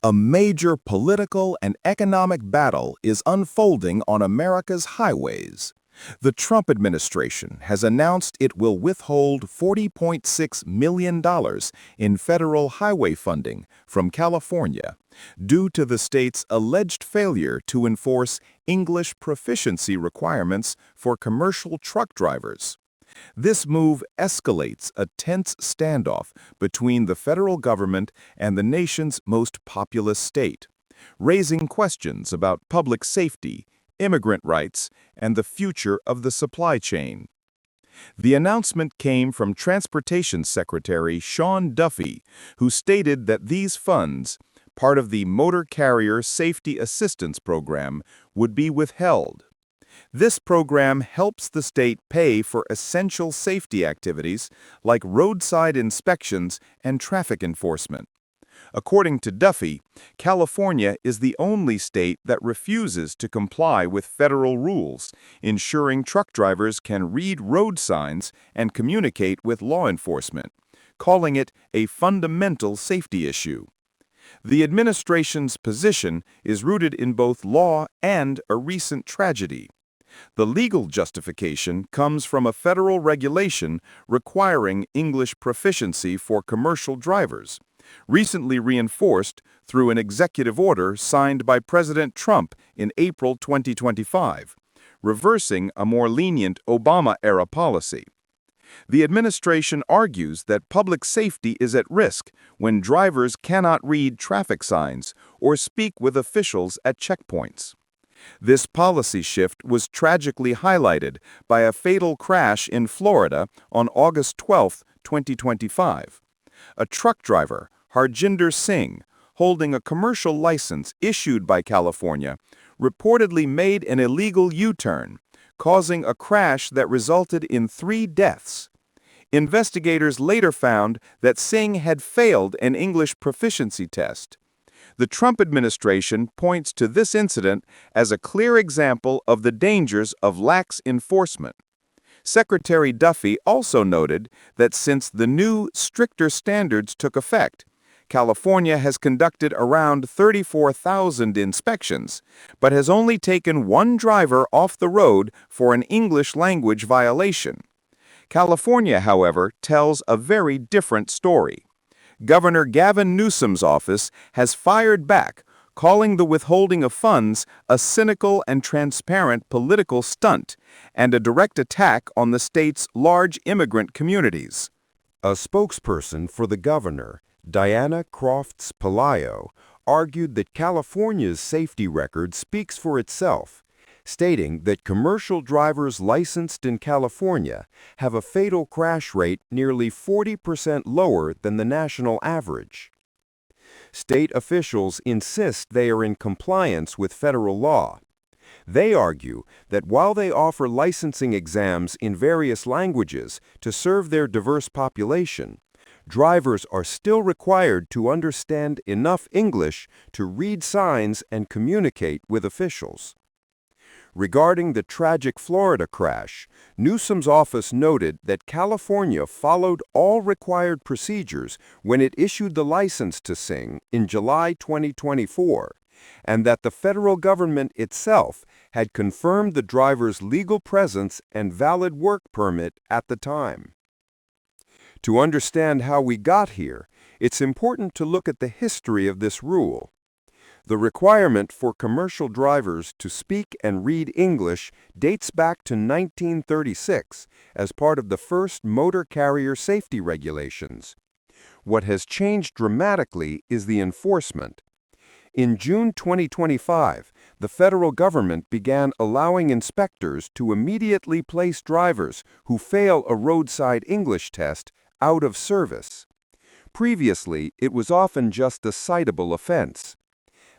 A major political and economic battle is unfolding on America's highways. The Trump administration has announced it will withhold $40.6 million in federal highway funding from California due to the state's alleged failure to enforce English proficiency requirements for commercial truck drivers. This move escalates a tense standoff between the federal government and the nation's most populous state, raising questions about public safety, immigrant rights, and the future of the supply chain. The announcement came from Transportation Secretary Duffy, who stated that these funds, part of the Motor Carrier Safety Assistance Program, would be withheld. This program helps the state pay for essential safety activities like roadside inspections and traffic enforcement. According to Duffy, California is the only state that refuses to comply with federal rules, ensuring truck drivers can read road signs and communicate with law enforcement, calling it a fundamental safety issue. The administration's position is rooted in both law and a recent tragedy. The legal justification comes from a federal regulation requiring English proficiency for commercial drivers, recently reinforced through an executive order signed by President Trump in April 2025, reversing a more lenient Obama-era policy. The administration argues that public safety is at risk when drivers cannot read traffic signs or speak with officials at checkpoints. This policy shift was tragically highlighted by a fatal crash in Florida on August 12, 2025. A truck driver, Harjinder Singh, holding a commercial license issued by California, reportedly made an illegal U-turn, causing a crash that resulted in 3 deaths. Investigators later found that Singh had failed an English proficiency test. The Trump administration points to this incident as a clear example of the dangers of lax enforcement. Secretary Duffy also noted that since the new, stricter standards took effect, California has conducted around 34,000 inspections, but has only taken 1 driver off the road for an English language violation. California, however, tells a very different story. Governor Gavin Newsom's office has fired back, calling the withholding of funds a cynical and transparent political stunt and a direct attack on the state's large immigrant communities. A spokesperson for the governor, Diana Crofts Palaio, argued that California's safety record speaks for itself, stating that commercial drivers licensed in California have a fatal crash rate nearly 40% lower than the national average. State officials insist they are in compliance with federal law. They argue that while they offer licensing exams in various languages to serve their diverse population, drivers are still required to understand enough English to read signs and communicate with officials. Regarding the tragic Florida crash, Newsom's office noted that California followed all required procedures when it issued the license to Singh in July 2024, and that the federal government itself had confirmed the driver's legal presence and valid work permit at the time. To understand how we got here, it's important to look at the history of this rule. The requirement for commercial drivers to speak and read English dates back to 1936 as part of the first motor carrier safety regulations. What has changed dramatically is the enforcement. In June 2025, the federal government began allowing inspectors to immediately place drivers who fail a roadside English test out of service. Previously, it was often just a citable offense.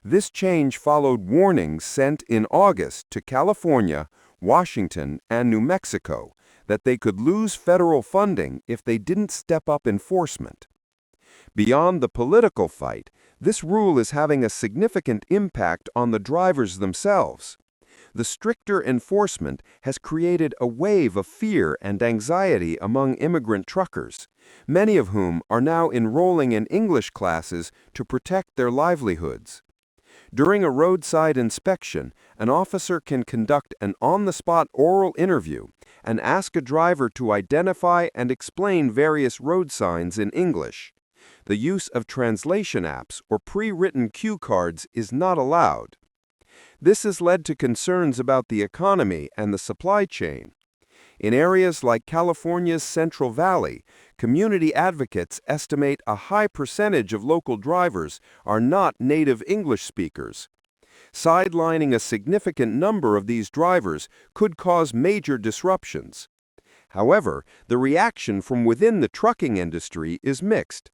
This change followed warnings sent in August to California, Washington, and New Mexico that they could lose federal funding if they didn't step up enforcement. Beyond the political fight, this rule is having a significant impact on the drivers themselves. The stricter enforcement has created a wave of fear and anxiety among immigrant truckers, many of whom are now enrolling in English classes to protect their livelihoods. During a roadside inspection, an officer can conduct an on-the-spot oral interview and ask a driver to identify and explain various road signs in English. The use of translation apps or pre-written cue cards is not allowed. This has led to concerns about the economy and the supply chain. In areas like California's Central Valley, community advocates estimate a high percentage of local drivers are not native English speakers. Sidelining a significant number of these drivers could cause major disruptions. However, the reaction from within the trucking industry is mixed.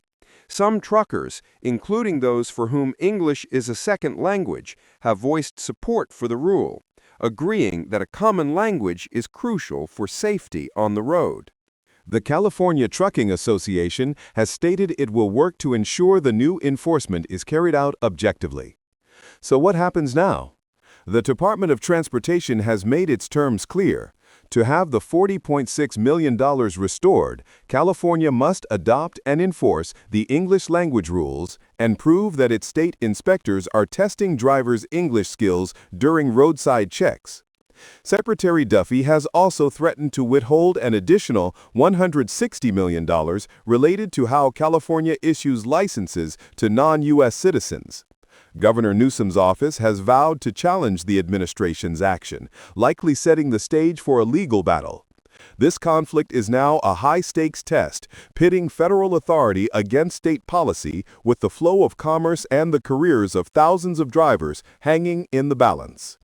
Some truckers, including those for whom English is a second language, have voiced support for the rule, agreeing that a common language is crucial for safety on the road. The California Trucking Association has stated it will work to ensure the new enforcement is carried out objectively. So what happens now? The Department of Transportation has made its terms clear. To have the $40.6 million restored, California must adopt and enforce the English language rules and prove that its state inspectors are testing drivers' English skills during roadside checks. Secretary Duffy has also threatened to withhold an additional $160 million related to how California issues licenses to non-U.S. citizens. Governor Newsom's office has vowed to challenge the administration's action, likely setting the stage for a legal battle. This conflict is now a high-stakes test, pitting federal authority against state policy with the flow of commerce and the careers of thousands of drivers hanging in the balance.